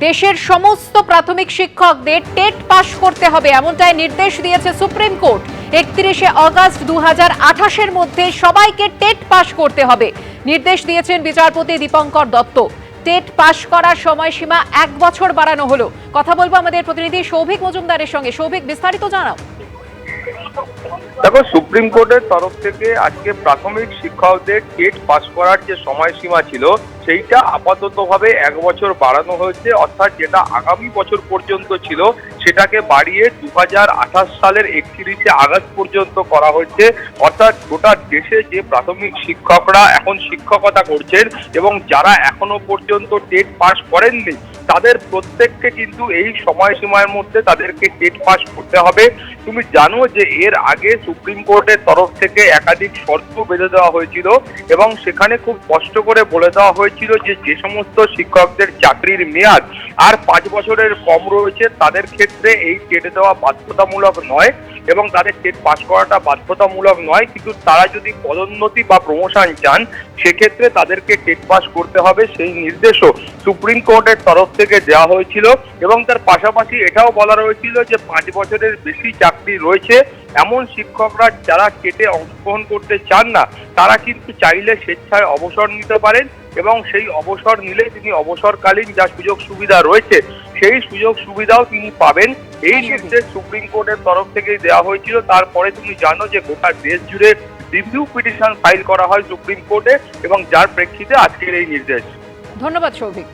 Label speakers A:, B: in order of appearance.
A: দেশের সমস্ত প্রাথমিক শিক্ষকদের টেট পাস করতে হবে এমনটাই নির্দেশ দিয়েছে সুপ্রিম কোর্ট। 31শে আগস্ট 2028-এর মধ্যে সবাইকে টেট পাস করতে হবে নির্দেশ দিয়েছেন বিচারপতি দীপঙ্কর দত্ত। টেট পাস করার সময়সীমা 1 বছর বাড়ানো হলো। কথা বলবো আমাদের প্রতিনিধি সৌভিক মজুমদারের সঙ্গে। সৌভিক, বিস্তারিত জানাও।
B: দেখো, সুপ্রিম কোর্টের তরফ থেকে আজকে প্রাথমিক শিক্ষকদের টেট পাস করার যে সময়সীমা ছিল সেইটা আপাততভাবে 1 বছর বাড়ানো হয়েছে। অর্থাৎ যেটা আগামী বছর পর্যন্ত ছিল সেটাকে বাড়িয়ে 2028 সালের 31শে আগস্ট পর্যন্ত করা হয়েছে। অর্থাৎ গোটা দেশে যে প্রাথমিক শিক্ষকরা এখন শিক্ষকতা করছেন এবং যারা এখনো পর্যন্ত টেট পাস করেননি তাদের প্রত্যেককে কিন্তু এই সময়সীমার মধ্যে তাদেরকে টেট পাস করতে হবে। তুমি জানো যে এর আগে সুপ্রিম কোর্টের তরফ থেকে একাধিক শর্ত বেঁধে দেওয়া হয়েছিল এবং সেখানে খুব স্পষ্ট করে বলে দেওয়া হয়েছিল যে যে সমস্ত শিক্ষকদের চাকরির মেয়াদ আর 5 বছরের কম রয়েছে তাদের ক্ষেত্রে এই টেট দেওয়া বাধ্যতামূলক নয় এবং তাদের টেট পাস করাটা বাধ্যতামূলক নয়, কিন্তু তারা যদি পদোন্নতি বা প্রমোশন চান সেক্ষেত্রে তাদেরকে টেট পাস করতে হবে। সেই নির্দেশও সুপ্রিম কোর্টের তরফ থেকে দেওয়া হয়েছিল এবং তার পাশাপাশি এটাও বলা হয়েছিল যে 5 বছরের বেশি চাকরি রয়েছে এমন শিক্ষকরা যারা টেটে অংশগ্রহণ করতে চান না তারা কিন্তু চাইলে স্বেচ্ছায় অবসর নিতে পারেন এবং সেই অবসর নিলে তিনি অবসরকালীন যা সুযোগ সুবিধা রয়েছে সেই সুযোগ সুবিধাও তিনি পাবেন। এই নির্দেশ সুপ্রিম কোর্টের তরফ থেকে দেওয়া হয়েছিল। তারপরে তুমি জানো যে গোটা দেশ জুড়ে রিভিউ পিটিশন ফাইল করা হয় সুপ্রিম কোর্টে এবং যার প্রেক্ষিতে আজকের এই নির্দেশ।
A: ধন্যবাদ সৌভিক।